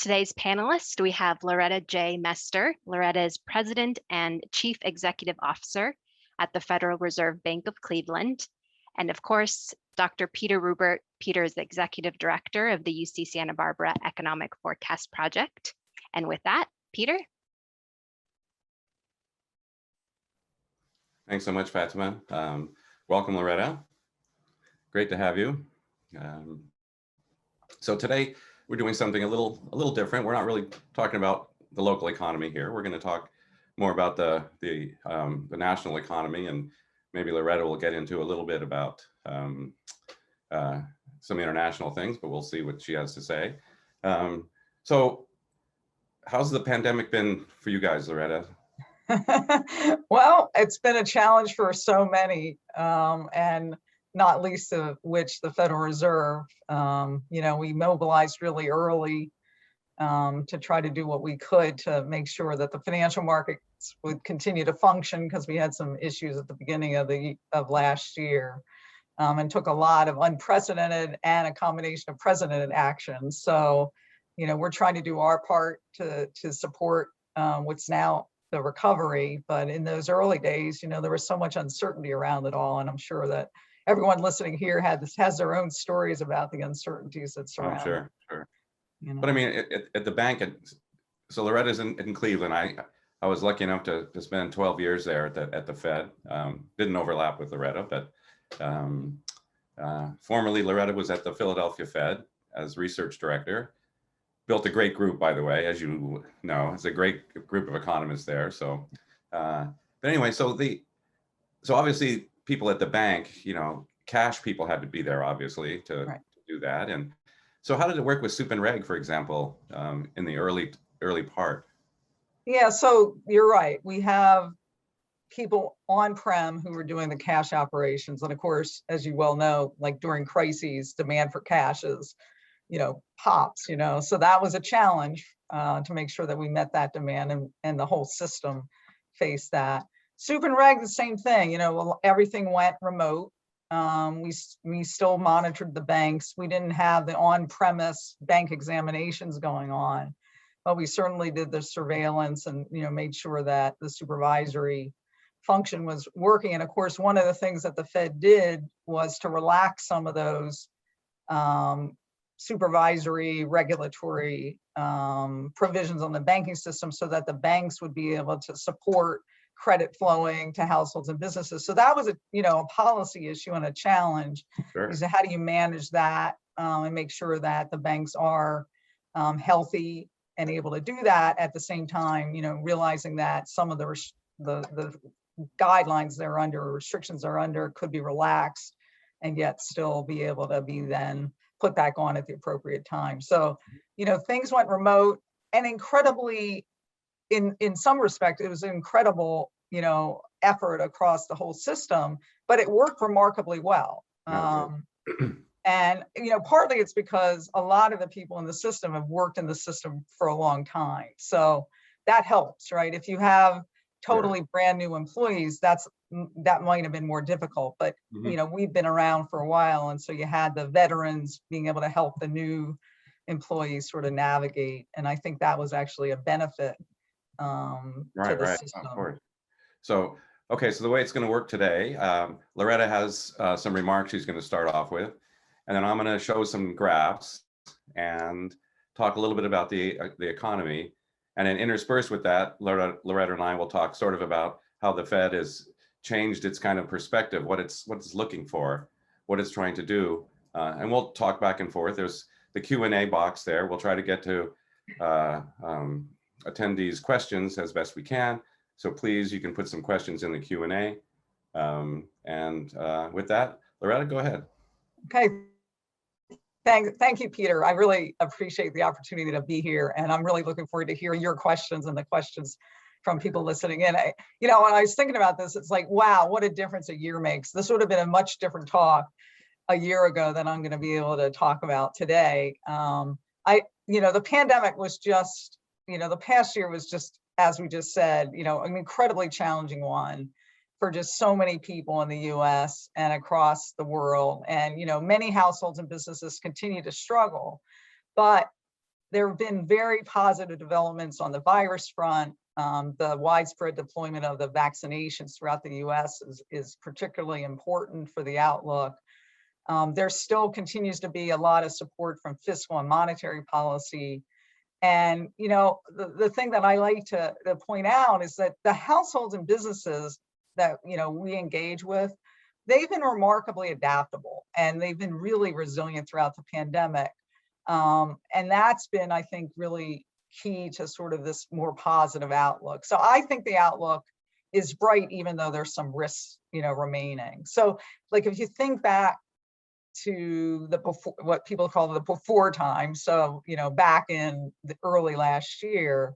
Today's panelists, we have Loretta J. Mester. Loretta is President and Chief Executive Officer at the Federal Reserve Bank of Cleveland. And of course, Dr. Peter Rubert. Peter is the Executive Director of the UC Santa Barbara Economic Forecast Project. And with that, Peter. Thanks so much, Fatima. Welcome, Loretta. Great to have you. So today we're doing something a little different. We're not really talking about the local economy here. We're going to talk more about the national economy, and maybe Loretta will get into a little bit about some international things, but we'll see what she has to say. So how's the pandemic been for you guys, Loretta? Well, it's been a challenge for so many, and not least of which the Federal Reserve. We mobilized really early to try to do what we could to make sure that the financial markets would continue to function, because we had some issues at the beginning of last year, and took a lot of unprecedented and a combination of precedented actions. So, we're trying to do our part to support what's now the recovery. But in those early days, there was so much uncertainty around it all, and I'm sure that everyone listening here has their own stories about the uncertainties that surround. Oh, sure. But I mean, at the bank, so Loretta's in Cleveland. I was lucky enough to spend 12 years there at the Fed. Didn't overlap with Loretta, but formerly Loretta was at the Philadelphia Fed as research director. Built a great group, by the way, as you know. It's a great group of economists there. So, but anyway, so obviously people at the bank, cash people had to be there, obviously, to do that. And so how did it work with Sup and Reg, for example, in the early part? Yeah, so you're right. We have people on-prem who were doing the cash operations. And of course, as you well know, like during crises, demand for cash is, pops, so that was a challenge to make sure that we met that demand, and the whole system faced that. Sup and Reg, the same thing, everything went remote. We still monitored the banks. We didn't have the on-premise bank examinations going on, but we certainly did the surveillance and, made sure that the supervisory function was working. And of course, one of the things that the Fed did was to relax some of those supervisory regulatory provisions on the banking system, so that the banks would be able to support credit flowing to households and businesses. So that was a policy issue and a challenge. Sure. Is how do you manage that and make sure that the banks are healthy and able to do that at the same time, realizing that some of the guidelines they're under, or restrictions they're under, could be relaxed and yet still be able to be then put back on at the appropriate time. So, things went remote, and incredibly, in some respect, it was an incredible, effort across the whole system, but it worked remarkably well. And, partly it's because a lot of the people in the system have worked in the system for a long time. So that helps, right? If you have totally brand new employees, that might have been more difficult, but we've been around for a while, and so you had the veterans being able to help the new employees sort of navigate, and I think that was actually a benefit to the system. Of course. So okay, so the way it's going to work today, Loretta has some remarks she's going to start off with, and then I'm going to show some graphs and talk a little bit about the economy. And then interspersed with that, Loretta and I will talk sort of about how the Fed has changed its kind of perspective, what it's looking for, what it's trying to do. And we'll talk back and forth. There's the Q&A box there. We'll try to get to attendees' questions as best we can. So please, you can put some questions in the Q&A. And with that, Loretta, go ahead. Okay. Thank you, Peter. I really appreciate the opportunity to be here, and I'm really looking forward to hearing your questions and the questions from people listening in. When I was thinking about this, it's like, wow, what a difference a year makes. This would have been a much different talk a year ago than I'm going to be able to talk about today. The pandemic was just, the past year was just, as we just said, an incredibly challenging one for just so many people in the US and across the world. And, many households and businesses continue to struggle. But there have been very positive developments on the virus front. The widespread deployment of the vaccinations throughout the US is particularly important for the outlook. There still continues to be a lot of support from fiscal and monetary policy. And, you know, the thing that I like to point out is that the households and businesses that, you know, we engage with, they've been remarkably adaptable and they've been really resilient throughout the pandemic. And that's been, I think, really key to sort of this more positive outlook. So I think the outlook is bright, even though there's some risks, you know, remaining. So like, if you think back to the before, what people call the before time. So, you know, back in the early last year,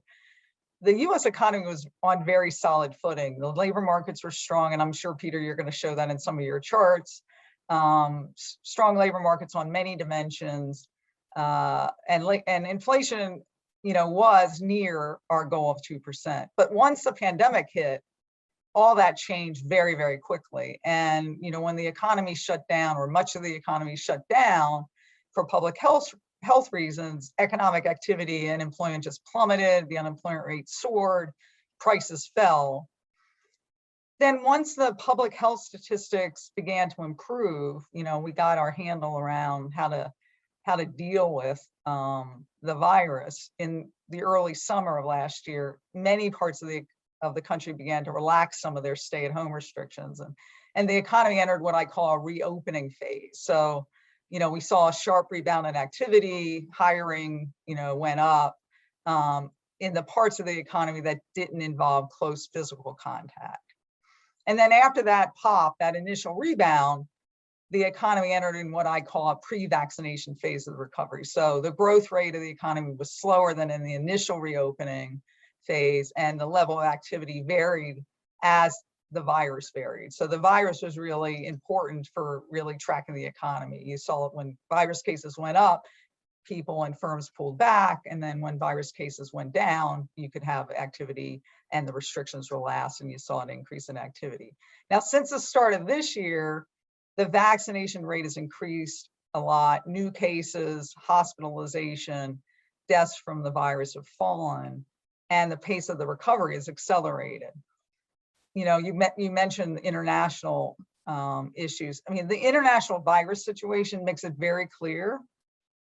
the US economy was on very solid footing. The labor markets were strong, and I'm sure, Peter, you're going to show that in some of your charts. Strong labor markets on many dimensions, and inflation, you know, was near our goal of 2%. But once the pandemic hit, all that changed very, very quickly. And, you know, when the economy shut down, or much of the economy shut down for public health reasons, economic activity and employment just plummeted, the unemployment rate soared, prices fell. Then once the public health statistics began to improve, you know, we got our handle around how to deal with the virus. In the early summer of last year, many parts of the country began to relax some of their stay-at-home restrictions, and the economy entered what I call a reopening phase. So, you know, we saw a sharp rebound in activity, hiring, you know, went up in the parts of the economy that didn't involve close physical contact. And then after that pop, that initial rebound, the economy entered in what I call a pre-vaccination phase of the recovery. So the growth rate of the economy was slower than in the initial reopening phase, and the level of activity varied as the virus varied. So the virus was really important for really tracking the economy. You saw it when virus cases went up, people and firms pulled back, and then when virus cases went down, you could have activity and the restrictions relaxed, and you saw an increase in activity. Now, since the start of this year, the vaccination rate has increased a lot. New cases, hospitalization, deaths from the virus have fallen, and the pace of the recovery is accelerated. You know, you mentioned international issues. I mean, the international virus situation makes it very clear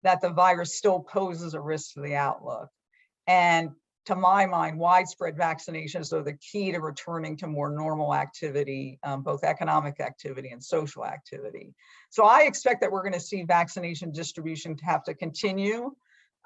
that the virus still poses a risk to the outlook. And to my mind, widespread vaccinations are the key to returning to more normal activity, both economic activity and social activity. So I expect that we're going to see vaccination distribution to have to continue.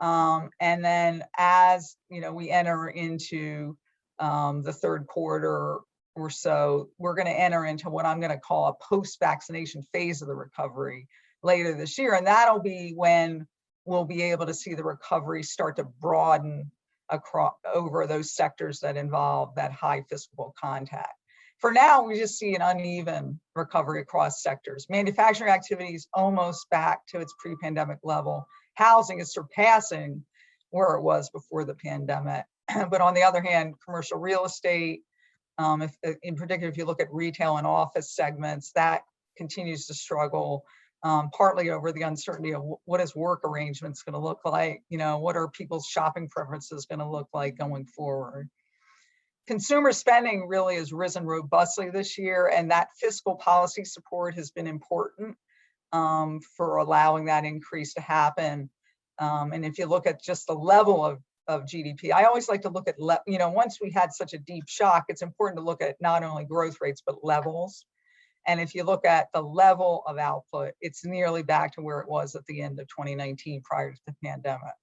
And then as, you know, we enter into the third quarter or so, we're going to enter into what I'm going to call a post-vaccination phase of the recovery later this year. And that'll be when we'll be able to see the recovery start to broaden across over those sectors that involve that high physical contact. For now, we just see an uneven recovery across sectors. Manufacturing activity is almost back to its pre-pandemic level. Housing is surpassing where it was before the pandemic. But on the other hand, commercial real estate, in particular, if you look at retail and office segments, that continues to struggle, partly over the uncertainty of what is work arrangements going to look like, you know, what are people's shopping preferences going to look like going forward. Consumer spending really has risen robustly this year, and that fiscal policy support has been important for allowing that increase to happen. And if you look at just the level of GDP, I always like to look at, you know, once we had such a deep shock, it's important to look at not only growth rates, but levels. And if you look at the level of output, it's nearly back to where it was at the end of 2019 prior to the pandemic.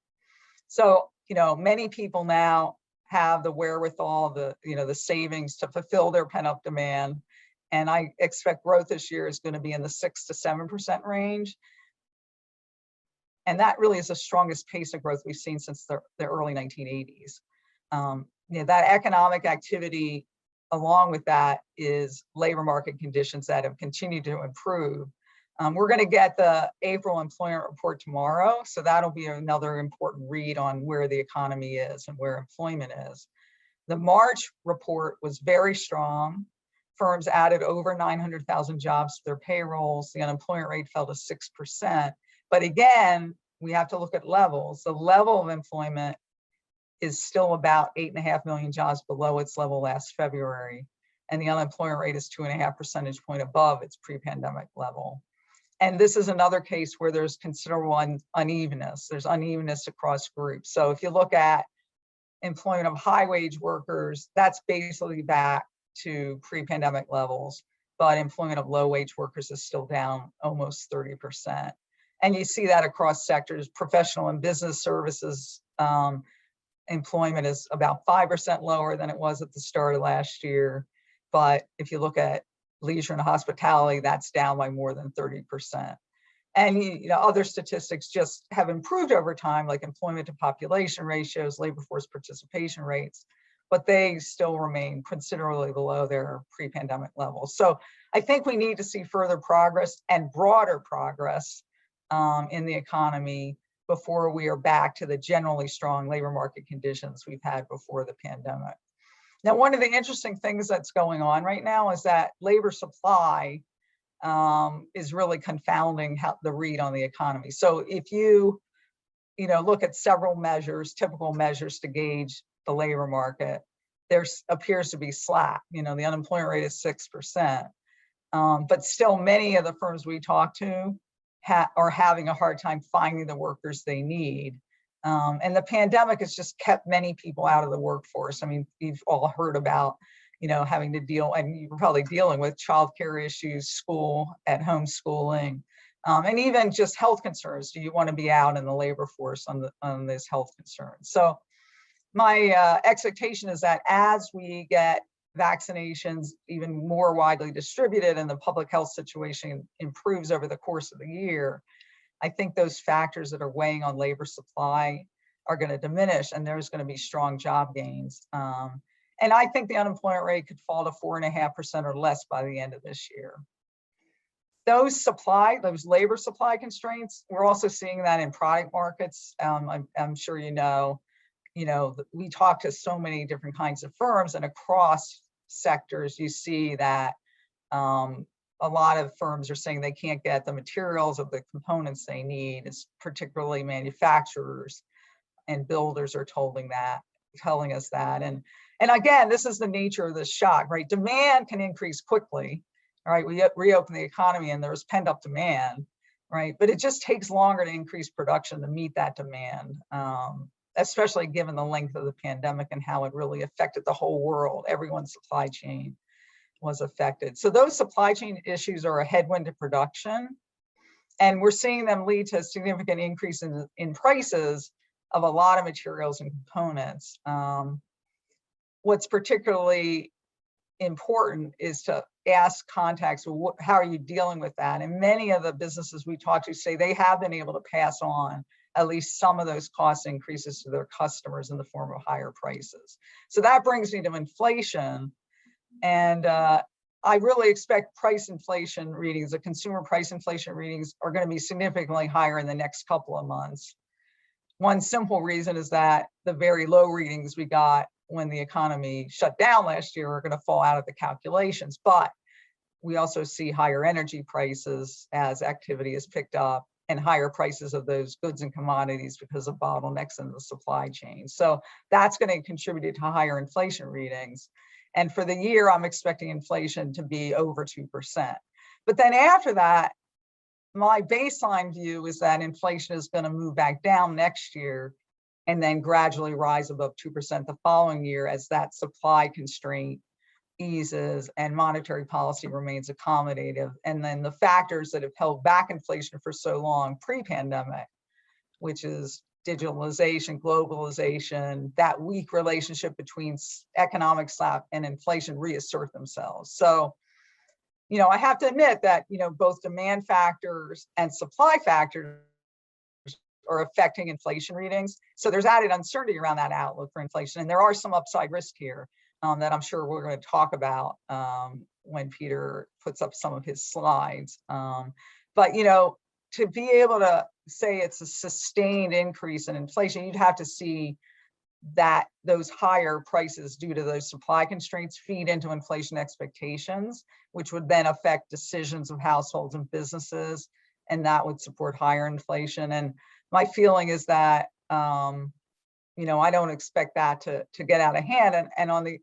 So, you know, many people now have the wherewithal, the savings to fulfill their pent-up demand. And I expect growth this year is going to be in the 6 to 7% range. And that really is the strongest pace of growth we've seen since the early 1980s. That economic activity, along with that, is labor market conditions that have continued to improve. We're going to get the April employment report tomorrow, so that'll be another important read on where the economy is and where employment is. The March report was very strong. Firms added over 900,000 jobs to their payrolls. The unemployment rate fell to 6%. But again, we have to look at levels. The level of employment is still about 8.5 million jobs below its level last February. And the unemployment rate is 2.5 percentage point above its pre-pandemic level. And this is another case where there's considerable unevenness. There's unevenness across groups. So if you look at employment of high wage workers, that's basically back to pre-pandemic levels, but employment of low wage workers is still down almost 30%. And you see that across sectors. Professional and business services employment is about 5% lower than it was at the start of last year. But if you look at leisure and hospitality, that's down by more than 30%. And other statistics just have improved over time, like employment to population ratios, labor force participation rates, but they still remain considerably below their pre-pandemic levels. So I think we need to see further progress and broader progress in the economy before we are back to the generally strong labor market conditions we've had before the pandemic. Now, one of the interesting things that's going on right now is that labor supply is really confounding the read on the economy. So if you look at several measures, typical measures to gauge the labor market, there appears to be slack. The unemployment rate is 6%, but still many of the firms we talk to are having a hard time finding the workers they need. And the pandemic has just kept many people out of the workforce. I mean, you've all heard about, having to deal, and you're probably dealing with childcare issues, school, at-home schooling, and even just health concerns. Do you want to be out in the labor force on this health concerns? So my expectation is that as we get vaccinations even more widely distributed and the public health situation improves over the course of the year, I think those factors that are weighing on labor supply are going to diminish, and there's going to be strong job gains. And I think the unemployment rate could fall to 4.5% or less by the end of this year. Those labor supply constraints, we're also seeing that in product markets. I'm sure we talk to so many different kinds of firms, and across sectors, you see that a lot of firms are saying they can't get the materials of the components they need. It's particularly manufacturers and builders are telling us that. And again, this is the nature of this shock, right? Demand can increase quickly, right? We reopen the economy and there's pent up demand, right? But it just takes longer to increase production to meet that demand, especially given the length of the pandemic and how it really affected the whole world. Everyone's supply chain was affected. So those supply chain issues are a headwind to production. And we're seeing them lead to a significant increase in prices of a lot of materials and components. What's particularly important is to ask contacts, how are you dealing with that? And many of the businesses we talk to say they have been able to pass on at least some of those cost increases to their customers in the form of higher prices. So that brings me to inflation. And I really expect price inflation readings, the consumer price inflation readings are going to be significantly higher in the next couple of months. One simple reason is that the very low readings we got when the economy shut down last year are going to fall out of the calculations. But we also see higher energy prices as activity has picked up, and higher prices of those goods and commodities because of bottlenecks in the supply chain. So that's going to contribute to higher inflation readings. And for the year, I'm expecting inflation to be over 2%. But then after that, my baseline view is that inflation is going to move back down next year and then gradually rise above 2% the following year as that supply constraint eases and monetary policy remains accommodative. And then the factors that have held back inflation for so long pre-pandemic, which is digitalization, globalization, that weak relationship between economic slack and inflation reassert themselves. So, I have to admit that, both demand factors and supply factors are affecting inflation readings. So there's added uncertainty around that outlook for inflation. And there are some upside risk here that I'm sure we're going to talk about when Peter puts up some of his slides. But, to be able to say it's a sustained increase in inflation, you'd have to see that those higher prices due to those supply constraints feed into inflation expectations, which would then affect decisions of households and businesses and that would support higher inflation. And my feeling is that, I don't expect that to get out of hand. And on the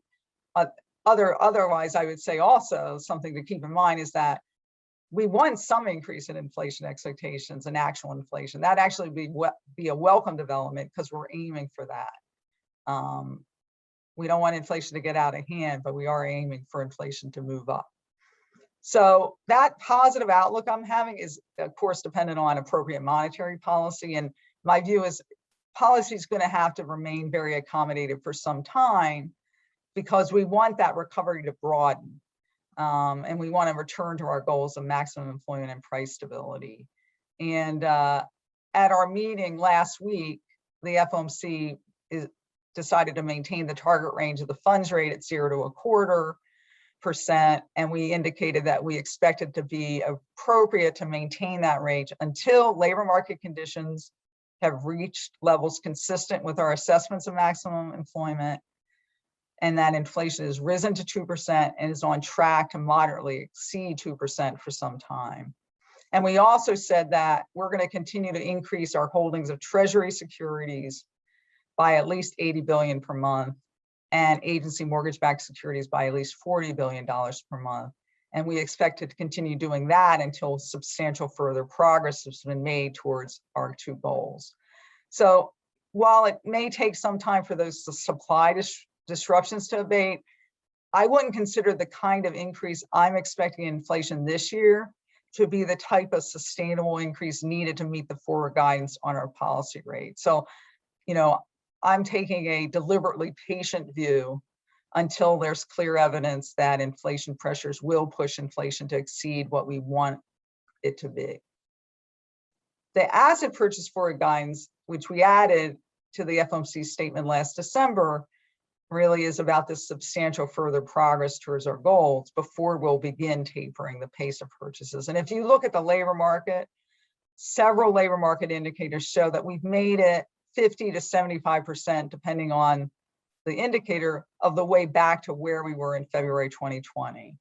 otherwise, I would say also something to keep in mind is that we want some increase in inflation expectations and actual inflation. That actually be a welcome development because we're aiming for that. We don't want inflation to get out of hand, but we are aiming for inflation to move up. So that positive outlook I'm having is, of course, dependent on appropriate monetary policy. And my view is policy is going to have to remain very accommodative for some time because we want that recovery to broaden. And we want to return to our goals of maximum employment and price stability. And at our meeting last week, the FOMC decided to maintain the target range of the funds rate at 0 to 0.25%. And we indicated that we expected to be appropriate to maintain that range until labor market conditions have reached levels consistent with our assessments of maximum employment, and that inflation has risen to 2% and is on track to moderately exceed 2% for some time. And we also said that we're going to continue to increase our holdings of Treasury securities by at least $80 billion per month and agency mortgage-backed securities by at least $40 billion per month. And we expect to continue doing that until substantial further progress has been made towards our two goals. So while it may take some time for those supply disruptions to abate, I wouldn't consider the kind of increase I'm expecting in inflation this year to be the type of sustainable increase needed to meet the forward guidance on our policy rate. So, I'm taking a deliberately patient view until there's clear evidence that inflation pressures will push inflation to exceed what we want it to be. The asset purchase forward guidance, which we added to the FOMC statement last December, really is about this substantial further progress towards our goals before we'll begin tapering the pace of purchases. And if you look at the labor market, several labor market indicators show that we've made it 50 to 75%, depending on the indicator, of the way back to where we were in February 2020,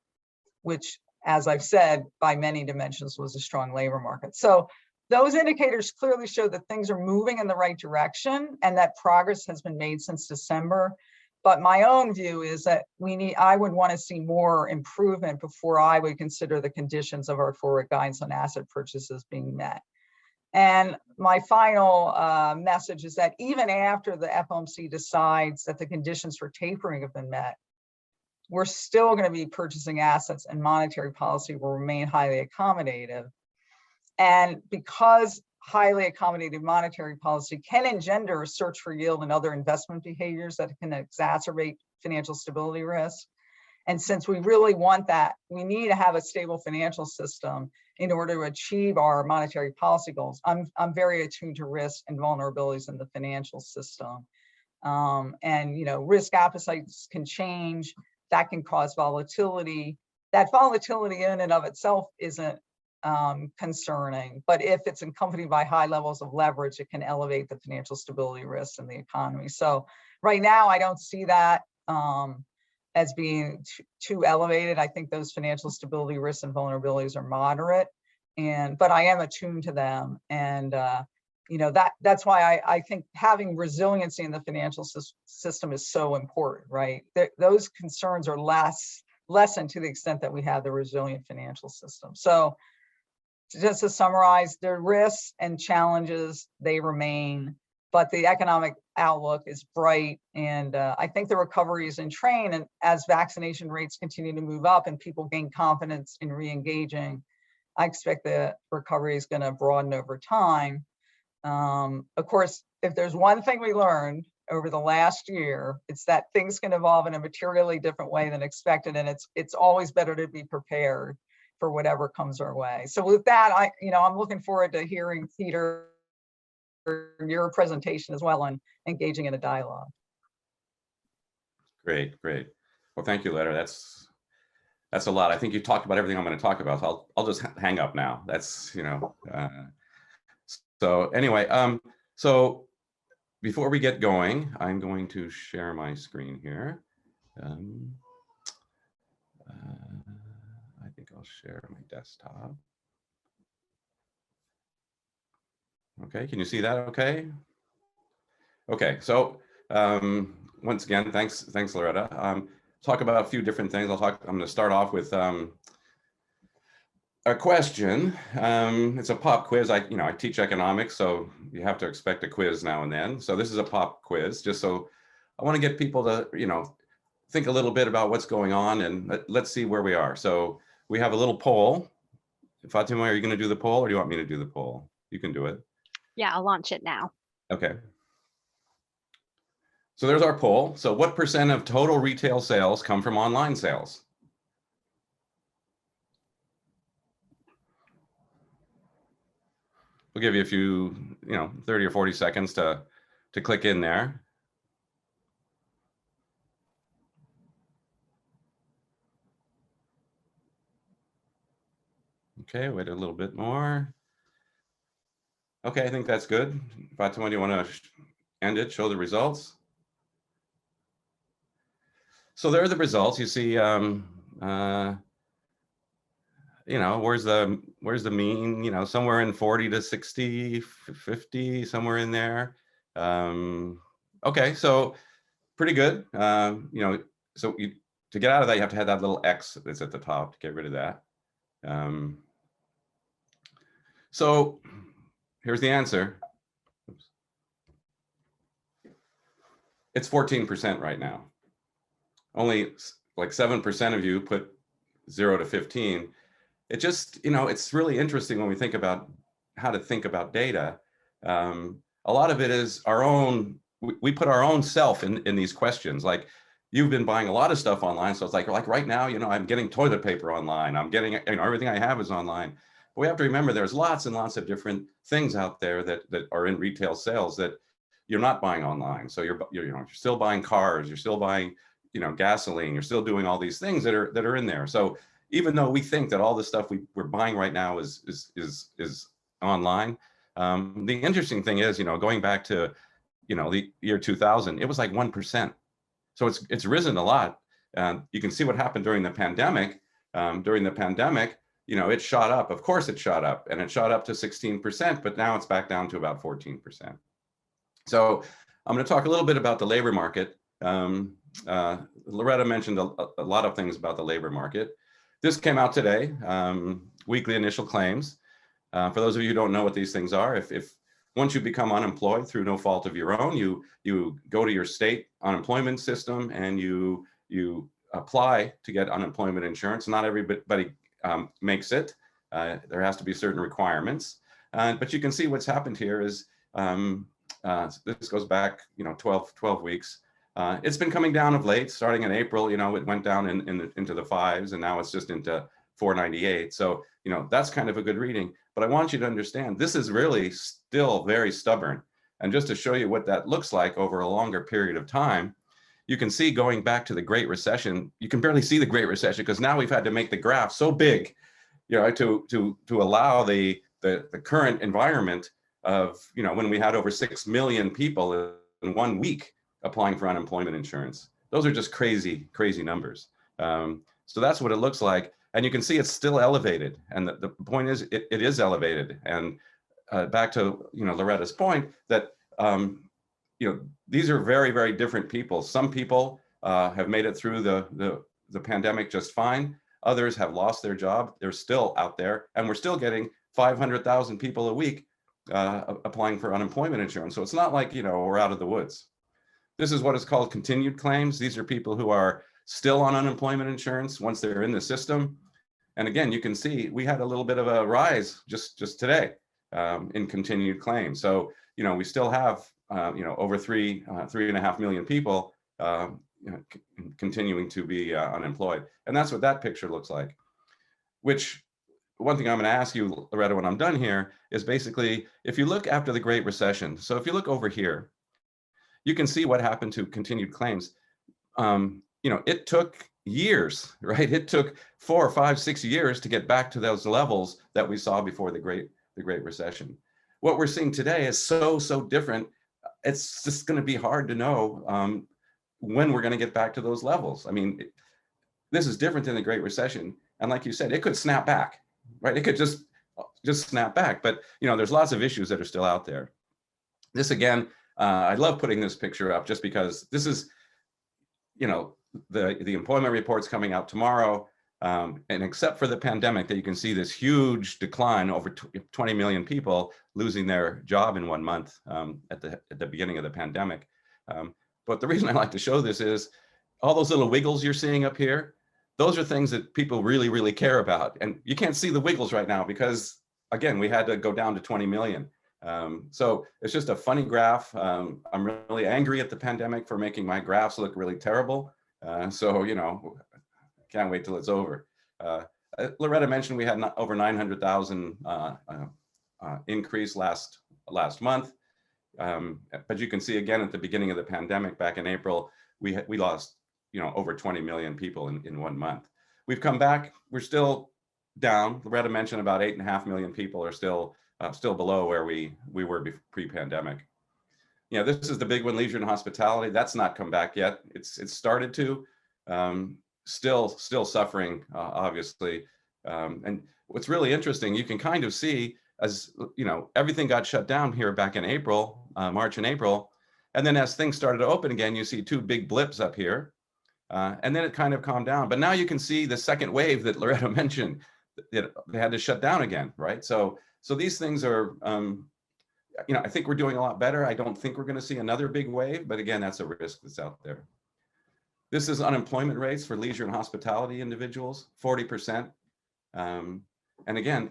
which, as I've said, by many dimensions was a strong labor market. So those indicators clearly show that things are moving in the right direction and that progress has been made since December. But my own view is that I would want to see more improvement before I would consider the conditions of our forward guidance on asset purchases being met. And my final message is that even after the FOMC decides that the conditions for tapering have been met, we're still going to be purchasing assets and monetary policy will remain highly accommodative. And because highly accommodative monetary policy can engender a search for yield and other investment behaviors that can exacerbate financial stability risk. And since we really want that, we need to have a stable financial system in order to achieve our monetary policy goals. I'm very attuned to risk and vulnerabilities in the financial system. Risk appetites can change. That can cause volatility. That volatility in and of itself isn't concerning, but if it's accompanied by high levels of leverage, it can elevate the financial stability risks in the economy. So right now, I don't see that as being too elevated. I think those financial stability risks and vulnerabilities are moderate, but I am attuned to them. And that's why I think having resiliency in the financial system is so important, right? Those concerns are lessened to the extent that we have the resilient financial system. So just to summarize, the risks and challenges, they remain, but the economic outlook is bright. And I think the recovery is in train. And as vaccination rates continue to move up and people gain confidence in re-engaging, I expect the recovery is going to broaden over time. Of course, if there's one thing we learned over the last year, it's that things can evolve in a materially different way than expected. And it's always better to be prepared for whatever comes our way. So with that, I'm looking forward to hearing Peter, your presentation as well, and engaging in a dialogue. Great. Well, thank you, Loretta. That's a lot. I think you talked about everything I'm going to talk about. So I'll just hang up now. That's, so anyway, so before we get going, I'm going to share my screen here. I think I'll share my desktop. Okay, can you see that okay? Okay, so once again, thanks Loretta. Talk about a few different things. I'm going to start off with a question. It's a pop quiz. I teach economics, so you have to expect a quiz now and then. So this is a pop quiz, just so I want to get people to, think a little bit about what's going on, and let's see where we are. So we have a little poll. Fatima, are you going to do the poll, or do you want me to do the poll? You can do it. Yeah, I'll launch it now. Okay. So there's our poll. So what % of total retail sales come from online sales? We'll give you a few, 30 or 40 seconds to click in there. Okay, wait a little bit more. Okay, I think that's good. Fatima, do you want to end it, show the results? So there are the results. You see, where's the mean, somewhere in 40 to 60, 50, somewhere in there. Okay, so pretty good. So to get out of that, you have to have that little X that's at the top to get rid of that. So here's the answer. Oops. It's 14% right now. Only like 7% of you put 0 to 15. It just, it's really interesting when we think about how to think about data. A lot of it is our own, we put our own self in these questions. Like, you've been buying a lot of stuff online. So it's like right now, I'm getting toilet paper online. I'm getting, everything I have is online. But we have to remember there's lots and lots of different things out there that are in retail sales that you're not buying online. So you're still buying cars, you're still buying, gasoline, you're still doing all these things that are in there. So even though we think that all the stuff we're buying right now is online, the interesting thing is, going back to, the year 2000, it was like 1%. So it's risen a lot. You can see what happened during the pandemic. It shot up. Of course, it shot up, and it shot up to 16%, but now it's back down to about 14%. So I'm going to talk a little bit about the labor market. Loretta mentioned a lot of things about the labor market. This came out today, weekly initial claims. For those of you who don't know what these things are, if once you become unemployed through no fault of your own, you go to your state unemployment system and you apply to get unemployment insurance. Not everybody makes it. There has to be certain requirements. But you can see what's happened here is this goes back 12 weeks. It's been coming down of late. Starting in April, it went down into the 5s, and now it's just into 498. So that's kind of a good reading. But I want you to understand, this is really still very stubborn. And just to show you what that looks like over a longer period of time, you can see going back to the Great Recession, you can barely see the Great Recession because now we've had to make the graph so big, to allow the current environment of, when we had over 6 million people in 1 week applying for unemployment insurance. Those are just crazy, crazy numbers. So that's what it looks like. And you can see it's still elevated. And the point is, it is elevated. And back to Loretta's point that these are very, very different people. Some people have made it through the pandemic just fine. Others have lost their job. They're still out there, and we're still getting 500,000 people a week applying for unemployment insurance. So it's not like we're out of the woods. This is what is called continued claims. These are people who are still on unemployment insurance once they're in the system. And again, you can see we had a little bit of a rise just today in continued claims. So, we still have, over 3.5 million people continuing to be unemployed. And that's what that picture looks like, which one thing I'm going to ask you, Loretta, when I'm done here is basically, if you look after the Great Recession, so if you look over here, you can see what happened to continued claims. It took years, right? It took 4, 5, 6 years to get back to those levels that we saw before the Great Recession. What we're seeing today is so different. It's just going to be hard to know when we're going to get back to those levels. I mean, this is different than the Great Recession. And like you said, it could snap back, right? It could just just snap back. But there's lots of issues that are still out there. This again, I love putting this picture up just because this is, the employment report's coming out tomorrow. And except for the pandemic, that you can see this huge decline, over 20 million people losing their job in 1 month at the beginning of the pandemic. But the reason I like to show this is all those little wiggles you're seeing up here. Those are things that people really, really care about. And you can't see the wiggles right now because, again, we had to go down to 20 million. So it's just a funny graph. I'm really angry at the pandemic for making my graphs look really terrible. So, can't wait till it's over. Loretta mentioned we had over 900,000 increase last month. But you can see again at the beginning of the pandemic back in April, we lost over 20 million people in 1 month. We've come back. We're still down. Loretta mentioned about 8.5 million people are still below where we were pre-pandemic. This is the big one, leisure and hospitality. That's not come back yet. It's started to. Still suffering, obviously. And what's really interesting, you can kind of see as everything got shut down here back in April, March and April, and then as things started to open again, you see two big blips up here, and then it kind of calmed down. But now you can see the second wave that Loretta mentioned, that they had to shut down again, right? So these things are, I think we're doing a lot better. I don't think we're going to see another big wave, but again, that's a risk that's out there. This is unemployment rates for leisure and hospitality individuals, 40%. And again,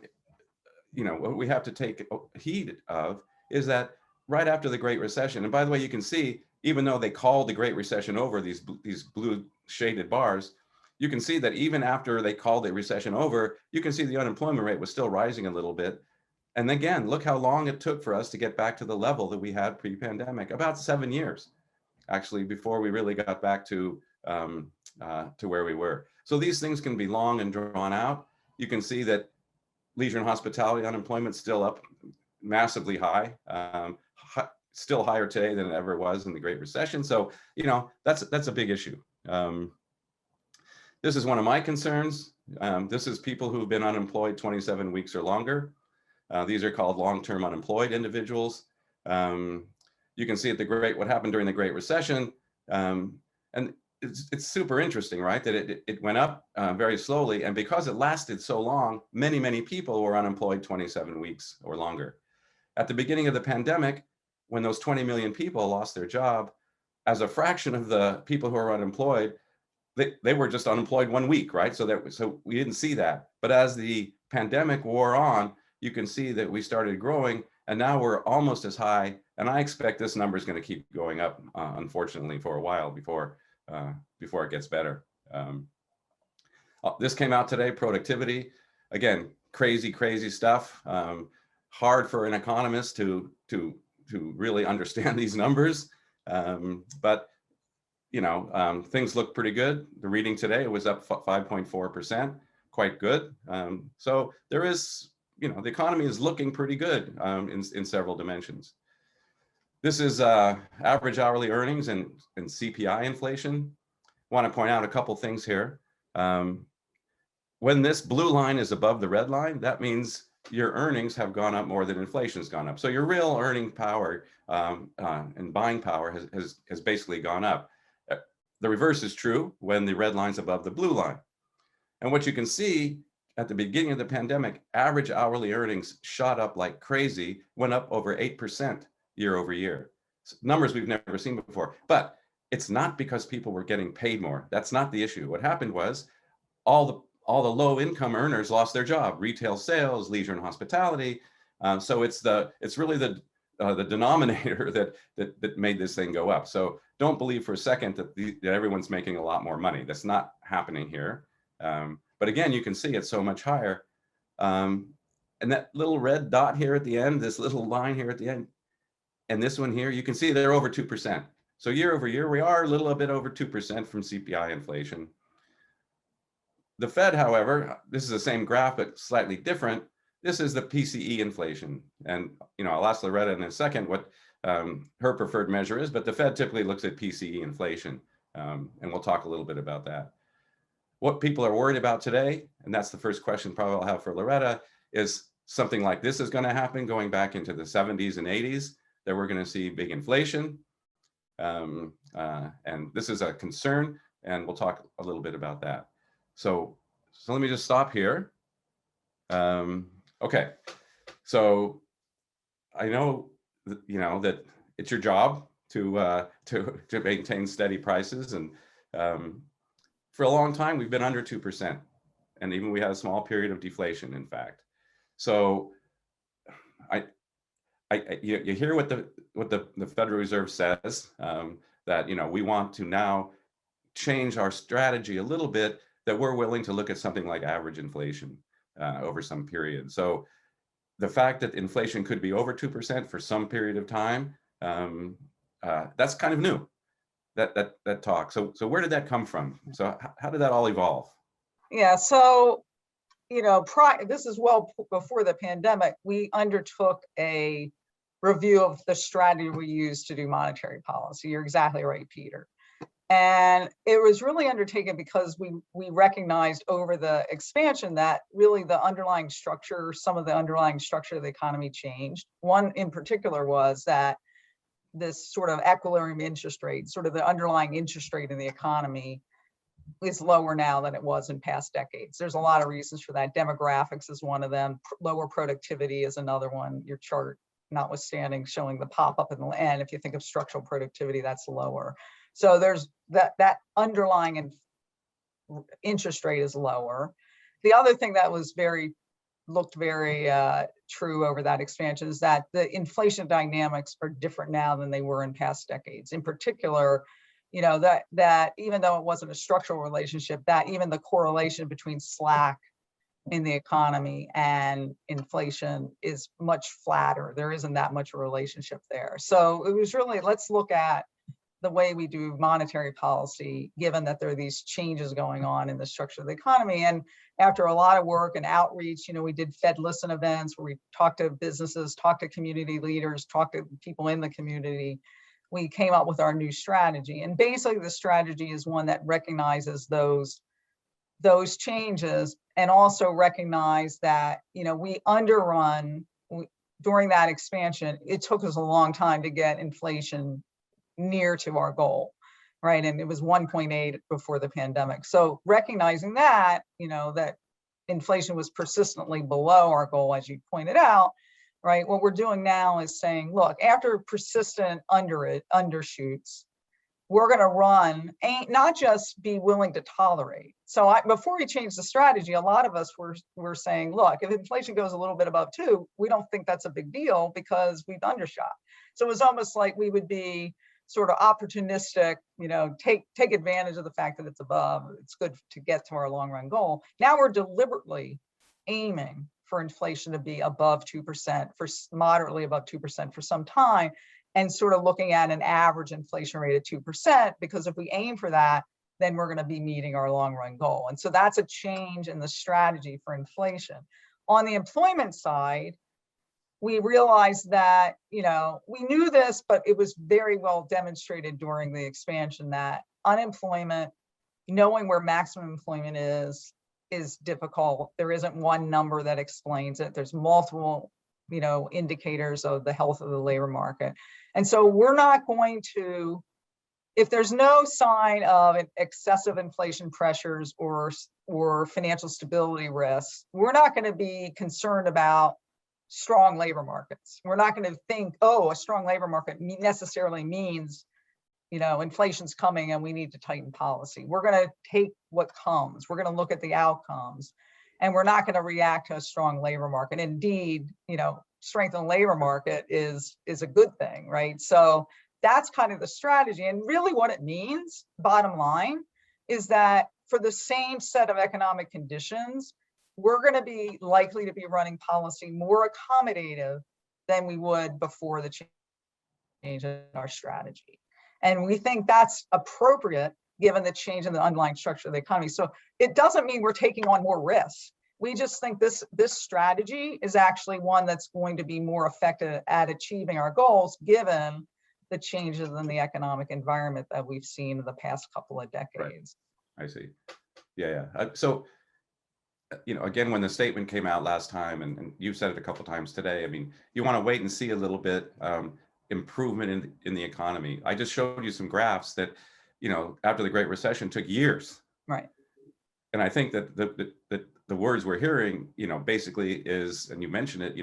what we have to take heed of is that right after the Great Recession, and by the way, you can see, even though they called the Great Recession over, these blue shaded bars, you can see that even after they called the recession over, you can see the unemployment rate was still rising a little bit. And again, look how long it took for us to get back to the level that we had pre-pandemic, about 7 years, actually, before we really got back to where we were. So these things can be long and drawn out. You can see that leisure and hospitality unemployment still up massively high, still higher today than it ever was in the Great Recession. So, that's a big issue. This is one of my concerns. This is people who've been unemployed 27 weeks or longer. These are called long-term unemployed individuals. You can see what happened during the Great Recession. And it's super interesting, right? That it went up very slowly. And because it lasted so long, many, many people were unemployed 27 weeks or longer. At the beginning of the pandemic, when those 20 million people lost their job, as a fraction of the people who are unemployed, they were just unemployed 1 week, right? So we didn't see that. But as the pandemic wore on, you can see that we started growing, and now we're almost as high. And I expect this number is going to keep going up, unfortunately, for a while before it gets better. This came out today, productivity. Again, crazy stuff. Hard for an economist to really understand these numbers. But things look pretty good. The reading today was up 5.4%, quite good. So there is, the economy is looking pretty good in several dimensions. This is average hourly earnings and CPI inflation. I want to point out a couple things here. When this blue line is above the red line, that means your earnings have gone up more than inflation has gone up. So your real earning power and buying power has basically gone up. The reverse is true when the red line's above the blue line. And what you can see at the beginning of the pandemic, average hourly earnings shot up like crazy, went up over 8% year over year. Numbers we've never seen before. But it's not because people were getting paid more. That's not the issue. What happened was all the low income earners lost their job, retail sales, leisure and hospitality. So it's really the denominator that made this thing go up. So don't believe for a second that everyone's making a lot more money. That's not happening here. But again, you can see it's so much higher. And that little red dot here at the end, this little line here at the end, and this one here, you can see they're over 2%. So year over year, we are a little bit over 2% from CPI inflation. The Fed, however, this is the same graph, but slightly different. This is the PCE inflation. And I'll ask Loretta in a second what her preferred measure is, but the Fed typically looks at PCE inflation. And we'll talk a little bit about that. What people are worried about today, and that's the first question probably I'll have for Loretta, is something like this is going to happen, going back into the 70s and 80s, that we're going to see big inflation. And this is a concern, and we'll talk a little bit about that. So let me just stop here. Okay, so I know that it's your job to maintain steady prices, and for a long time we've been under 2%, and even we had a small period of deflation, in fact. So you hear what the Federal Reserve says, that we want to now change our strategy a little bit, that we're willing to look at something like average inflation over some period. So the fact that inflation could be over 2% for some period of time, that's kind of new, that talk. So where did that come from? So how did that all evolve? Yeah, so this is well before the pandemic. We undertook a review of the strategy we use to do monetary policy. You're exactly right, Peter. And it was really undertaken because we recognized over the expansion that really the underlying structure, some of the underlying structure of the economy changed. One in particular was that this sort of equilibrium interest rate, sort of the underlying interest rate in the economy, is lower now than it was in past decades. There's a lot of reasons for that. Demographics is one of them. Lower productivity is another one. Your chart, notwithstanding, showing the pop up in the end. If you think of structural productivity, that's lower. So there's that underlying interest rate is lower. The other thing that was looked very true over that expansion is that the inflation dynamics are different now than they were in past decades. In particular, that even though it wasn't a structural relationship, that even the correlation between slack in the economy and inflation is much flatter. There isn't that much of a relationship there. So it was really, let's look at the way we do monetary policy, given that there are these changes going on in the structure of the economy. And after a lot of work and outreach, we did Fed Listen events where we talked to businesses, talked to community leaders, talked to people in the community. We came up with our new strategy. And basically the strategy is one that recognizes those changes, and also recognize that, we underrun during that expansion. It took us a long time to get inflation near to our goal, right? And it was 1.8 before the pandemic. So recognizing that, that inflation was persistently below our goal, as you pointed out, right? What we're doing now is saying, look, after persistent undershoots, we're going to run, not just be willing to tolerate. So before we changed the strategy, a lot of us were saying, look, if inflation goes a little bit above 2, we don't think that's a big deal because we've undershot. So it was almost like we would be sort of opportunistic, take advantage of the fact that it's above. It's good to get to our long run goal. Now we're deliberately aiming for inflation to be above 2%, for moderately above 2% for some time, and sort of looking at an average inflation rate of 2%, because if we aim for that, then we're going to be meeting our long run goal. And so that's a change in the strategy for inflation. On the employment side, we realized that, we knew this, but it was very well demonstrated during the expansion that unemployment, knowing where maximum employment is difficult. There isn't one number that explains it. There's multiple, indicators of the health of the labor market. And so we're not going to, if there's no sign of excessive inflation pressures or financial stability risks, we're not going to be concerned about strong labor markets. We're not going to think, a strong labor market necessarily means, inflation's coming and we need to tighten policy. We're going to take what comes. We're going to look at the outcomes, and we're not going to react to a strong labor market. Indeed, strength in the labor market is a good thing, right? So that's kind of the strategy. And really what it means, bottom line, is that for the same set of economic conditions, we're going to be likely to be running policy more accommodative than we would before the change in our strategy. And we think that's appropriate given the change in the underlying structure of the economy. So it doesn't mean we're taking on more risk. We just think this strategy is actually one that's going to be more effective at achieving our goals, given the changes in the economic environment that we've seen in the past couple of decades. Right. I see. Yeah. So again, when the statement came out last time, and you've said it a couple times today, I mean, you want to wait and see a little bit improvement in the economy. I just showed you some graphs that, after the Great Recession took years. Right. And I think that the words we're hearing, basically is, and you mentioned it,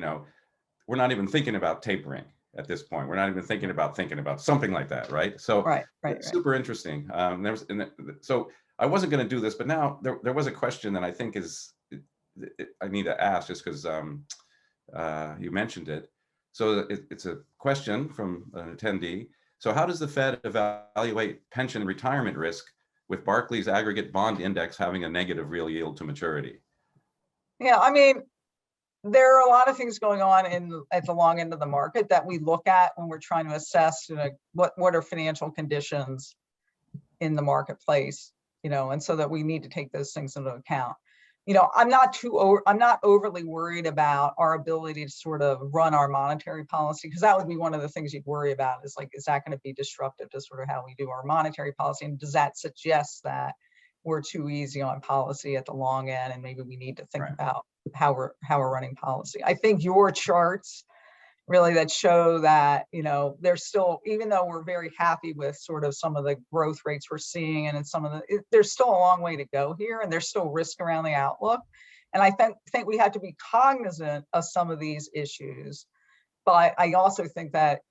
we're not even thinking about tapering at this point. We're not even thinking about something like that, right? So right. Super interesting. So I wasn't going to do this, but now there was a question that I think I need to ask, just because you mentioned it. So it's a question from an attendee. So how does the Fed evaluate pension retirement risk with Barclays aggregate bond index having a negative real yield to maturity? Yeah, I mean, there are a lot of things going on at the long end of the market that we look at when we're trying to assess, what are financial conditions in the marketplace, and so that we need to take those things into account. I'm not overly worried about our ability to sort of run our monetary policy, because that would be one of the things you'd worry about, is like, is that going to be disruptive to sort of how we do our monetary policy? And does that suggest that we're too easy on policy at the long end, and maybe we need to think about how we're running policy? I think your charts really that show that, there's still, even though we're very happy with sort of some of the growth rates we're seeing, and in there's still a long way to go here, and there's still risk around the outlook. And I think we have to be cognizant of some of these issues, but I also think that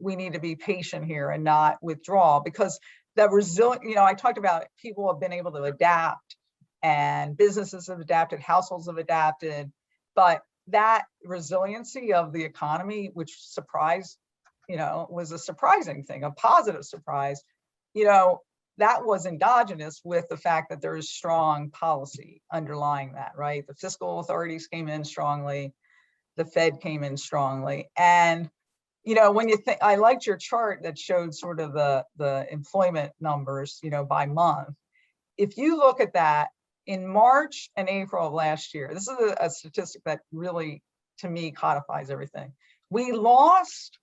we need to be patient here and not withdraw, because that resilient, I talked about people have been able to adapt, and businesses have adapted, households have adapted, but that resiliency of the economy, which surprised, was a surprising thing, a positive surprise, that was endogenous with the fact that there is strong policy underlying that, right? The fiscal authorities came in strongly, the Fed came in strongly. And, when you think, I liked your chart that showed sort of the employment numbers, by month. If you look at that, in March and April of last year, this is a statistic that really, to me, codifies everything. We lost,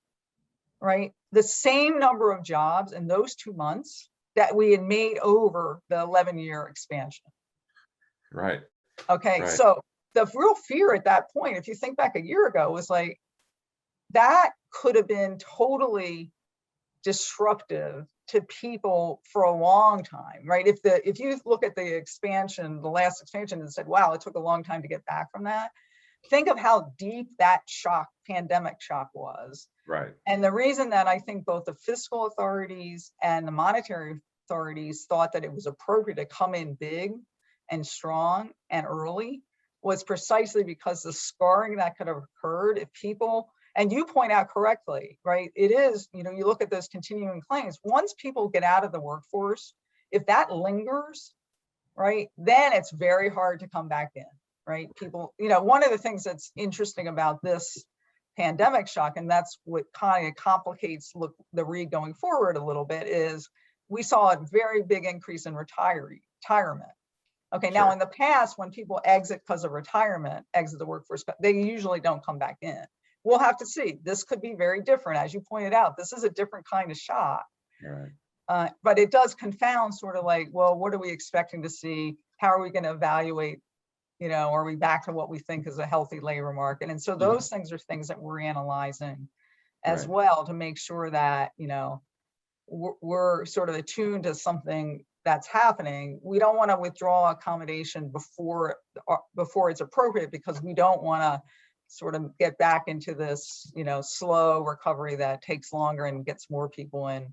right, the same number of jobs in those 2 months that we had made over the 11-year expansion. Right. Okay, right. So the real fear at that point, if you think back a year ago, was like, that could have been totally disruptive to people for a long time, right? If you look at the expansion, the last expansion, and said, wow, it took a long time to get back from that. Think of how deep that pandemic shock was. Right. And the reason that I think both the fiscal authorities and the monetary authorities thought that it was appropriate to come in big and strong and early was precisely because the scarring that could have occurred if people, and you point out correctly, right? It is, you look at those continuing claims, once people get out of the workforce, if that lingers, right, then it's very hard to come back in, right? People, one of the things that's interesting about this pandemic shock, and that's what kind of complicates the read going forward a little bit, is we saw a very big increase in retirement. Okay, Sure. Now in the past, when people exit because of retirement, exit the workforce, they usually don't come back in. We'll have to see. This could be very different. As you pointed out, this is a different kind of shock. Right. But it does confound sort of like, well, what are we expecting to see? How are we going to evaluate, are we back to what we think is a healthy labor market? And so those things are things that we're analyzing as well to make sure that, we're sort of attuned to something that's happening. We don't want to withdraw accommodation before it's appropriate, because we don't want to sort of get back into this, slow recovery that takes longer and gets more people in,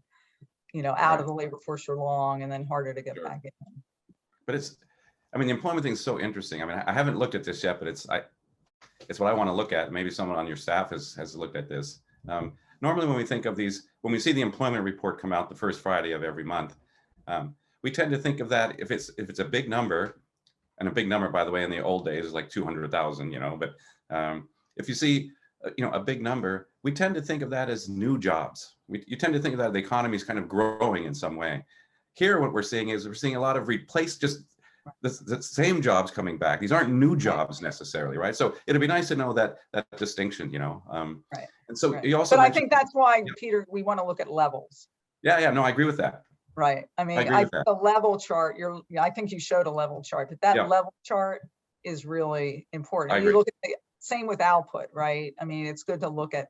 out of the labor force for long, and then harder to get back in. But the employment thing is so interesting. I mean, I haven't looked at this yet, but it's what I want to look at. Maybe someone on your staff has looked at this. Normally when we think of these, when we see the employment report come out the first Friday of every month, we tend to think of that if it's a big number, and a big number, by the way, in the old days is like 200,000, but if you see, a big number, we tend to think of that as new jobs. You tend to think of that the economy is kind of growing in some way. Here, what we're seeing is a lot of just the same jobs coming back. These aren't new jobs necessarily, right? So it'd be nice to know that distinction, Right. And so right. you also. But I think that's why, Peter, we want to look at levels. Yeah, no, I agree with that. Right. I mean, the level chart, I think you showed a level chart, but that level chart is really important. I And you agree. look at the same with output, right? I mean, it's good to look at,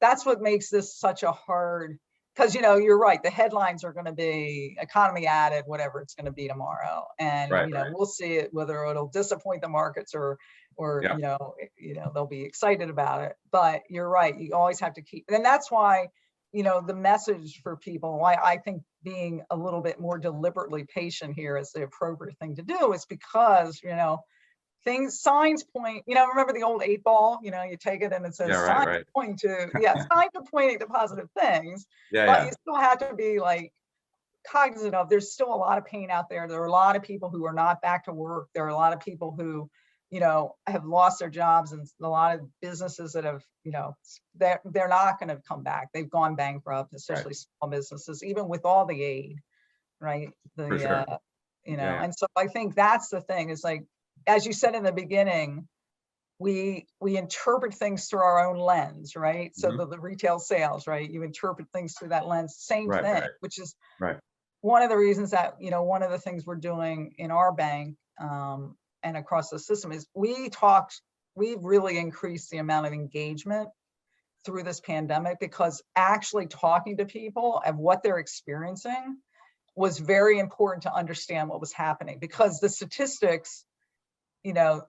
that's what makes this such a hard, because, you know, you're right, the headlines are going to be economy added, whatever it's going to be tomorrow. And, Right, you know, right. we'll see it, whether it'll disappoint the markets or, Yeah. you know, they'll be excited about it. But you're right, you always have to keep, and that's why, you know, the message for people, why I think being a little bit more deliberately patient here is the appropriate thing to do, is because, you know, things, signs point, you know, remember the old 8 ball, you know, you take it and it says Yeah, right, signs right. point to, yeah, signs are pointing to positive things, Yeah, but yeah. you still have to be like cognizant of, there's still a lot of pain out there. There are a lot of people who are not back to work. There are a lot of people who, you know, have lost their jobs, and a lot of businesses that have, you know, they're not going to come back. They've gone bankrupt, especially Right. small businesses, even with all the aid, right? For sure. You know, Yeah, yeah. and so I think that's the thing, is like, as you said in the beginning, we interpret things through our own lens, right? So Mhm. the retail sales, right? You interpret things through that lens, same Right, thing, right, which is right. one of the reasons that, you know, one of the things we're doing in our bank and across the system is we've really increased the amount of engagement through this pandemic, because actually talking to people of what they're experiencing was very important to understand what was happening, because the statistics, you know,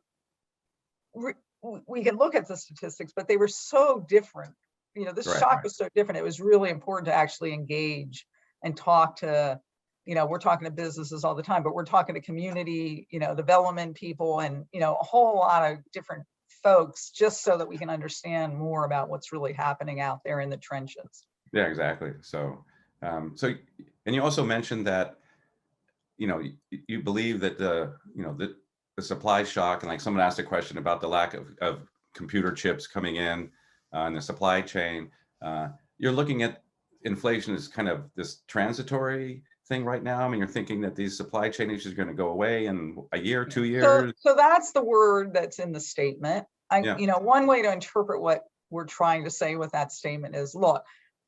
we can look at the statistics, but they were so different. You know, this Right, shock right. was so different. It was really important to actually engage and talk to, you know, we're talking to businesses all the time, but we're talking to community, you know, development people, and, you know, a whole lot of different folks, just so that we can understand more about what's really happening out there in the trenches. Yeah, exactly. So, and you also mentioned that, you know, you believe that the supply shock, and like someone asked a question about the lack of computer chips coming in the supply chain. You're looking at inflation as kind of this transitory thing right now. I mean, you're thinking that these supply chain issues are going to go away in a year, 2 years. So that's the word that's in the statement. Yeah. You know, one way to interpret what we're trying to say with that statement is, look,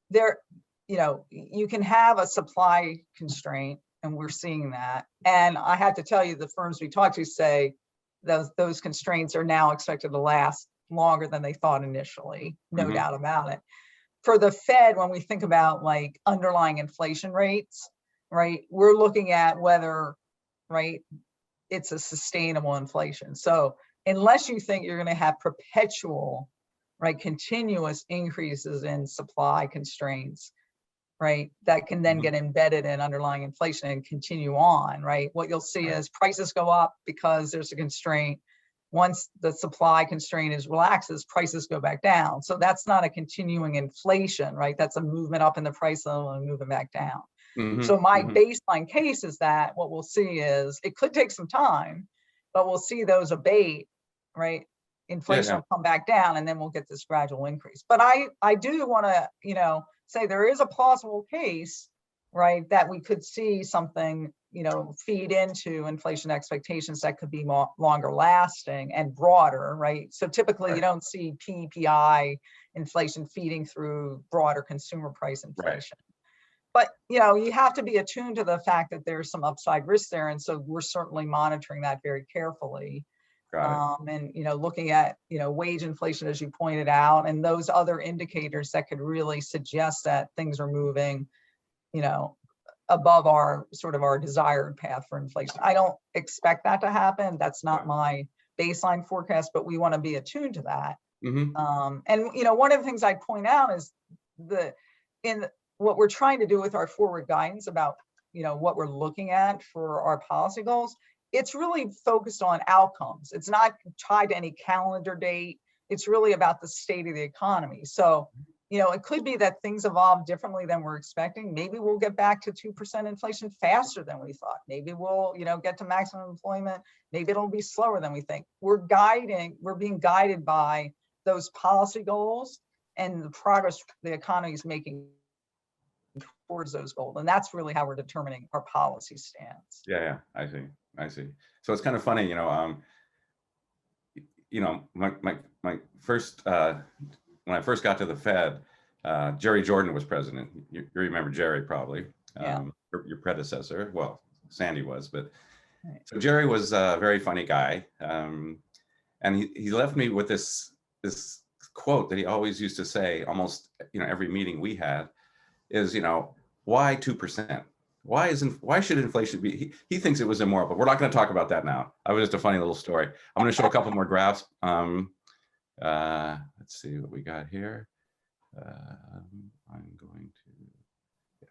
there, you know, you can have a supply constraint, and we're seeing that. And I had to tell you, the firms we talked to say those constraints are now expected to last longer than they thought initially, no Mhm. doubt about it. For the Fed, when we think about like underlying inflation rates, right, we're looking at whether, right, it's a sustainable inflation. So unless you think you're going to have perpetual, right, continuous increases in supply constraints, right, that can then Mhm. get embedded in underlying inflation and continue on, right, what you'll see is prices go up because there's a constraint. Once the supply constraint is relaxes, prices go back down. So that's not a continuing inflation, right? That's a movement up in the price level and moving back down. So Mhm. my Mhm. baseline case is that what we'll see is, it could take some time, but we'll see those abate, right? Yeah, Inflation yeah. will come back down, and then we'll get this gradual increase. But I do want to, you know, say there is a plausible case, right, that we could see something, you know, feed into inflation expectations that could be more longer lasting and broader, right? So typically you Right. don't see PPI inflation feeding through broader consumer price Right. inflation. But, you know, you have to be attuned to the fact that there's some upside risk there. And so we're certainly monitoring that very carefully. Got it. And, you know, looking at, you know, wage inflation, as you pointed out, and those other indicators that could really suggest that things are moving, you know, above our sort of our desired path for inflation. I don't expect that to happen. That's not Yeah. my baseline forecast, but we want to be attuned to that. Mhm. And, you know, one of the things I'd point out is in what we're trying to do with our forward guidance about, you know, what we're looking at for our policy goals, it's really focused on outcomes. It's not tied to any calendar date. It's really about the state of the economy. So, you know, it could be that things evolve differently than we're expecting. Maybe we'll get back to 2% inflation faster than we thought. Maybe we'll, you know, get to maximum employment. Maybe it'll be slower than we think. We're being guided by those policy goals and the progress the economy is making towards those goals. And that's really how we're determining our policy stance. Yeah, yeah. I see. I see. So it's kind of funny, my first when I first got to the Fed, Jerry Jordan was president. You remember Jerry probably, Yeah. your predecessor. Well, Sandy was, but So Jerry was a very funny guy. And he left me with this quote that he always used to say almost, every meeting we had is, why 2%? Why should inflation be? He thinks it was immoral, but we're not going to talk about that now. That was just a funny little story. I'm going to show a couple more graphs. Let's see what we got here. I'm going to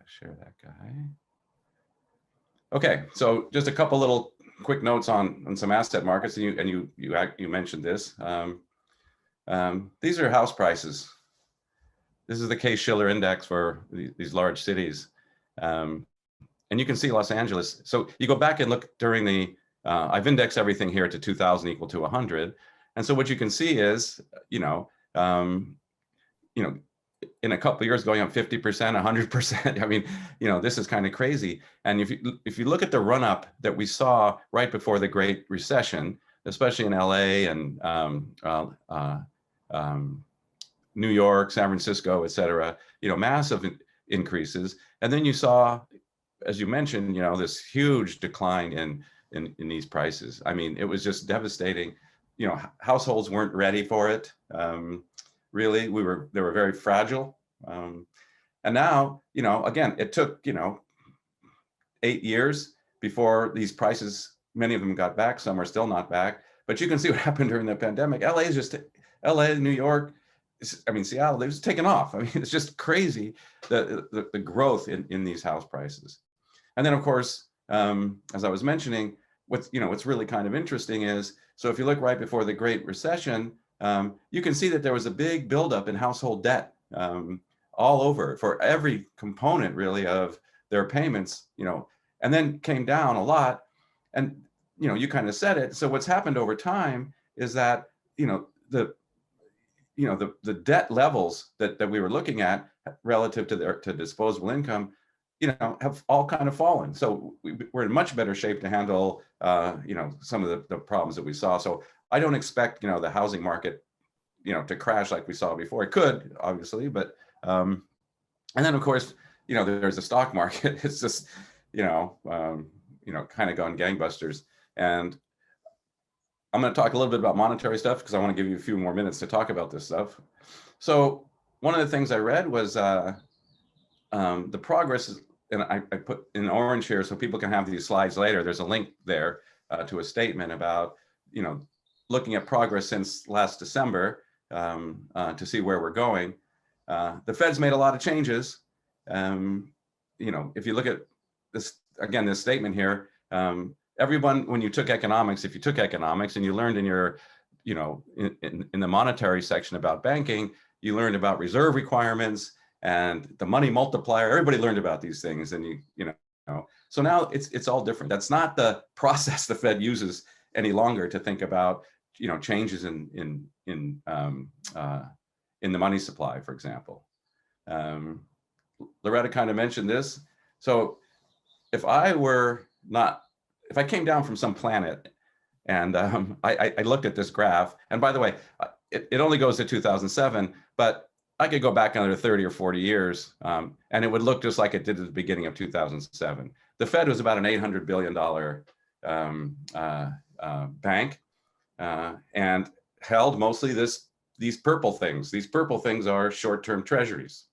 share that guy. Okay, so just a couple little quick notes on some asset markets, and you mentioned this. These are house prices. This is the Case-Shiller index for these large cities, and you can see Los Angeles. So you go back and look during the. I've indexed everything here to 2000 equal to 100, and so what you can see is, in a couple of years going up 50%, 100%. I mean, this is kind of crazy. And if you look at the run up that we saw right before the Great Recession, especially in LA and New York, San Francisco, et cetera, massive increases. And then you saw, as you mentioned, this huge decline in these prices. I mean, it was just devastating. Households weren't ready for it. Really, they were very fragile. And now, again, it took, 8 years before these prices, many of them got back, some are still not back, but you can see what happened during the pandemic. LA, New York, Seattle, they've just taken off. I mean, it's just crazy, the growth in these house prices. And then of course, as I was mentioning, what's really kind of interesting is, so if you look right before the Great Recession, you can see that there was a big buildup in household debt all over for every component really of their payments, and then came down a lot. And, you kind of said it. So what's happened over time is that, the debt levels that we were looking at relative to disposable income, have all kind of fallen. So we're in much better shape to handle, some of the problems that we saw. So I don't expect, the housing market, to crash like we saw before. It could, obviously, but, and then of course, there's a stock market. It's just, kind of gone gangbusters. And I'm going to talk a little bit about monetary stuff because I want to give you a few more minutes to talk about this stuff. So one of the things I read was the progress, and I put in orange here so people can have these slides later. There's a link there to a statement about, looking at progress since last December to see where we're going. The Fed's made a lot of changes. If you look at this, again, this statement here, everyone, when you took economics, if you took economics and you learned in your, in the monetary section about banking, you learned about reserve requirements and the money multiplier. Everybody learned about these things, and so now it's all different. That's not the process the Fed uses any longer to think about, changes in the money supply, for example. Loretta kind of mentioned this. So if I came down from some planet and I looked at this graph, and by the way, it only goes to 2007, but I could go back another 30 or 40 years and it would look just like it did at the beginning of 2007. The Fed was about an $800 billion bank and held mostly these purple things. These purple things are short-term treasuries.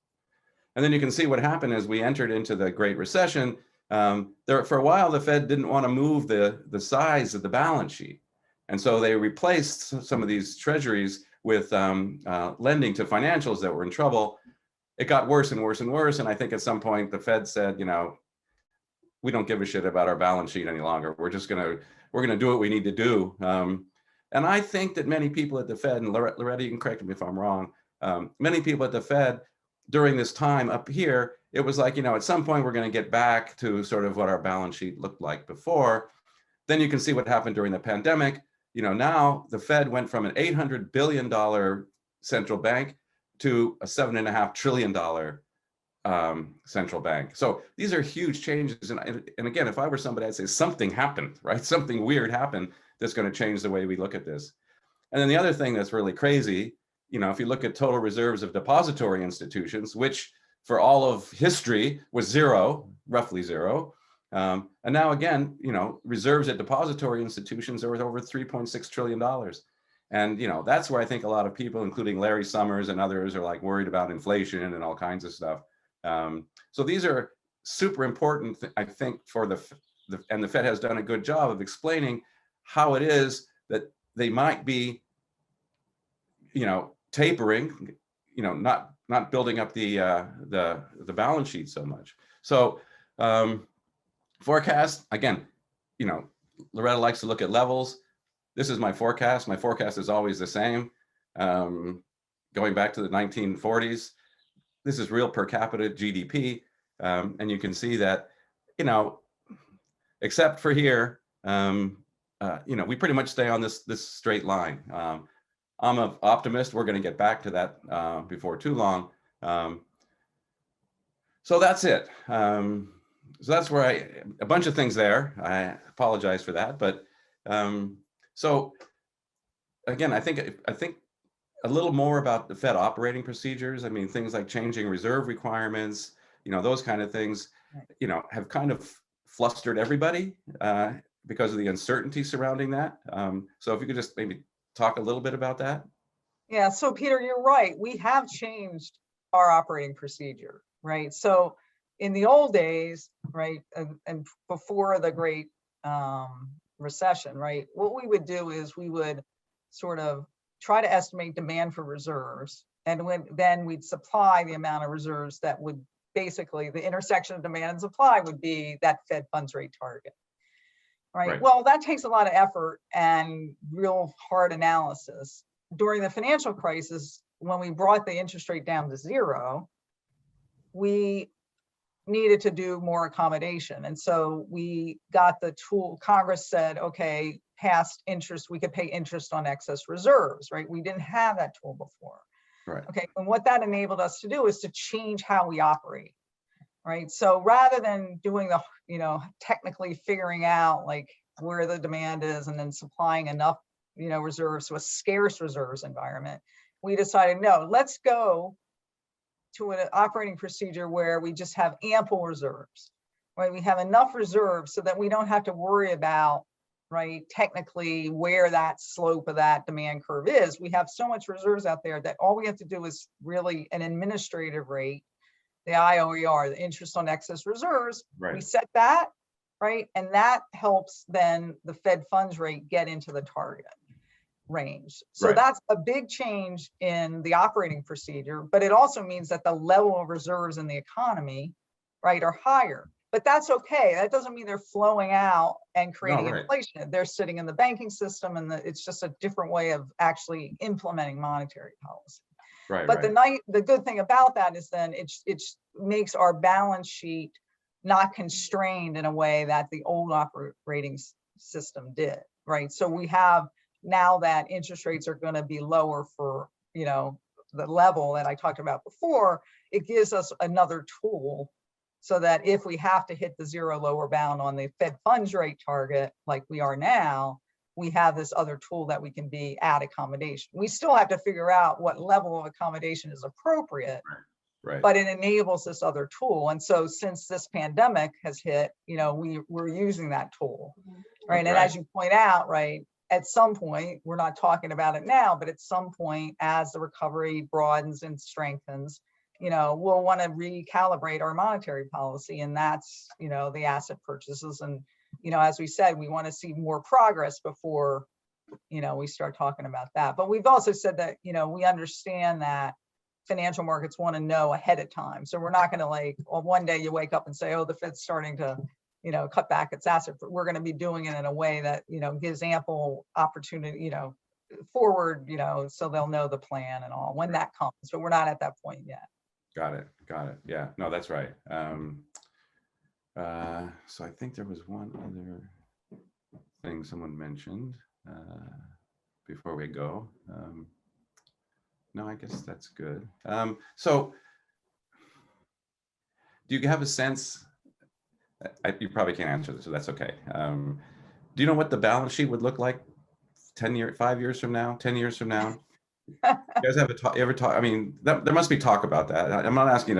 And then you can see what happened as we entered into the Great Recession. For a while, the Fed didn't want to move the size of the balance sheet. And so they replaced some of these treasuries with lending to financials that were in trouble. It got worse and worse and worse. And I think at some point the Fed said, we don't give a shit about our balance sheet any longer. We're going to do what we need to do. And I think that many people at the Fed, and Loretta, you can correct me if I'm wrong, many people at the Fed during this time up here, it was like, at some point we're going to get back to sort of what our balance sheet looked like before. Then you can see what happened during the pandemic. Now the Fed went from an $800 billion central bank to a $7.5 trillion central bank. So these are huge changes. And again, if I were somebody, I'd say something happened, right? Something weird happened that's going to change the way we look at this. And then the other thing that's really crazy, if you look at total reserves of depository institutions, which for all of history was zero, roughly zero, And now again, reserves at depository institutions are worth over $3.6 trillion. And, that's where I think a lot of people, including Larry Summers and others, are like worried about inflation and all kinds of stuff. So these are super important, I think, for and the Fed has done a good job of explaining how it is that they might be, tapering, not building up the balance sheet so much. So forecast, again, Loretta likes to look at levels. This is my forecast. My forecast is always the same. Going back to the 1940s, this is real per capita GDP. And you can see that, except for here, we pretty much stay on this straight line. I'm an optimist. We're going to get back to that before too long. So that's it. So that's where a bunch of things there. I apologize for that, but so again, I think a little more about the Fed operating procedures. I mean, things like changing reserve requirements, those kind of things, have kind of flustered everybody because of the uncertainty surrounding that. So if you could just maybe talk a little bit about that. Yeah, so Peter, you're right. We have changed our operating procedure, right? So in the old days, right, and before the Great Recession, right, what we would do is we would sort of try to estimate demand for reserves, and then we'd supply the amount of reserves that would basically, the intersection of demand and supply would be that Fed funds rate target. Right. Well, that takes a lot of effort and real hard analysis. During the financial crisis, when we brought the interest rate down to zero, we needed to do more accommodation. And so we got the tool. Congress said, okay, past interest, we could pay interest on excess reserves, right? We didn't have that tool before. Right. Okay. And what that enabled us to do is to change how we operate. Right. So rather than doing the, technically figuring out like where the demand is and then supplying enough, reserves to a scarce reserves environment, we decided, no, let's go to an operating procedure where we just have ample reserves, right? We have enough reserves so that we don't have to worry about, right, technically where that slope of that demand curve is. We have so much reserves out there that all we have to do is really an administrative rate, the IOER, the interest on excess reserves. Right. We set that, right? And that helps then the Fed funds rate get into the target range. So right. That's a big change in the operating procedure, but it also means that the level of reserves in the economy, right, are higher. But that's okay. That doesn't mean they're flowing out and creating inflation. They're sitting in the banking system, and it's just a different way of actually implementing monetary policy. Right, but the good thing about that is then it makes our balance sheet not constrained in a way that the old operating system did, right? So we have now that interest rates are going to be lower for, the level that I talked about before, it gives us another tool so that if we have to hit the zero lower bound on the Fed funds rate target, like we are now, we have this other tool that we can be at accommodation. We still have to figure out what level of accommodation is appropriate, right. But it enables this other tool. And so since this pandemic has hit, we're using that tool, right? And as you point out, right, at some point, we're not talking about it now, but at some point, as the recovery broadens and strengthens, we'll want to recalibrate our monetary policy, and that's, the asset purchases. And, as we said, we want to see more progress before, we start talking about that. But we've also said that, we understand that financial markets want to know ahead of time. So we're not going to one day you wake up and say, oh, the Fed's starting to, cut back its asset. We're going to be doing it in a way that, gives ample opportunity, forward, so they'll know the plan and all when that comes. But we're not at that point yet. Got it. Yeah, no, that's right. So I think there was one other thing someone mentioned before we go. No, I guess that's good. So do you have a sense, you probably can't answer this, so that's okay. Do you know what the balance sheet would look like 5 years from now, 10 years from now? You guys ever talk? I mean, there must be talk about that. I'm not asking,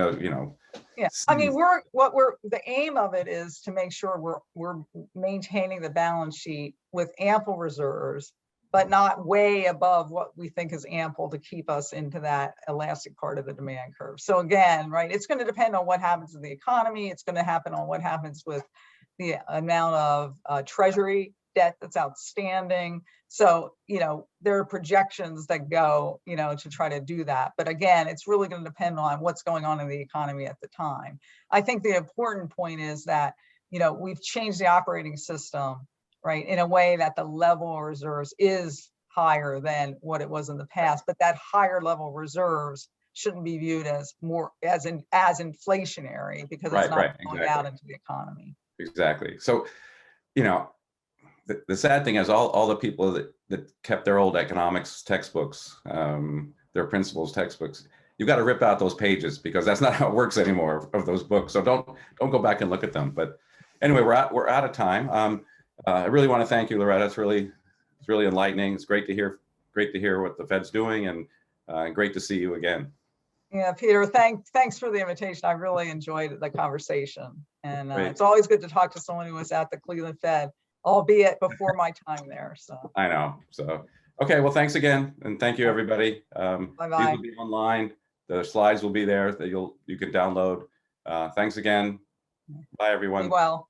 Yeah, I mean, the aim of it is to make sure we're maintaining the balance sheet with ample reserves, but not way above what we think is ample to keep us into that elastic part of the demand curve. So again, right, it's going to depend on what happens in the economy. It's going to happen on what happens with the amount of treasury debt that's outstanding. So, there are projections that go, to try to do that. But again, it's really going to depend on what's going on in the economy at the time. I think the important point is that, we've changed the operating system, right, in a way that the level of reserves is higher than what it was in the past. But that higher level reserves shouldn't be viewed as more as inflationary, because it's not going out into the economy. Exactly. So, the sad thing is all the people that kept their old economics textbooks, their principles textbooks, you've got to rip out those pages, because that's not how it works anymore of those books. So don't go back and look at them. But anyway, we're out of time. I really want to thank you, Loretta. It's really enlightening. It's great to hear what the Fed's doing, and great to see you again. Yeah, Peter, thanks for the invitation. I really enjoyed the conversation. And Great. It's always good to talk to someone who was at the Cleveland Fed, albeit before my time there. So I know. So, okay. Well, thanks again. And thank you, everybody. Bye-bye. These will be online. The slides will be there that you can download. Thanks again. Bye, everyone. Be well.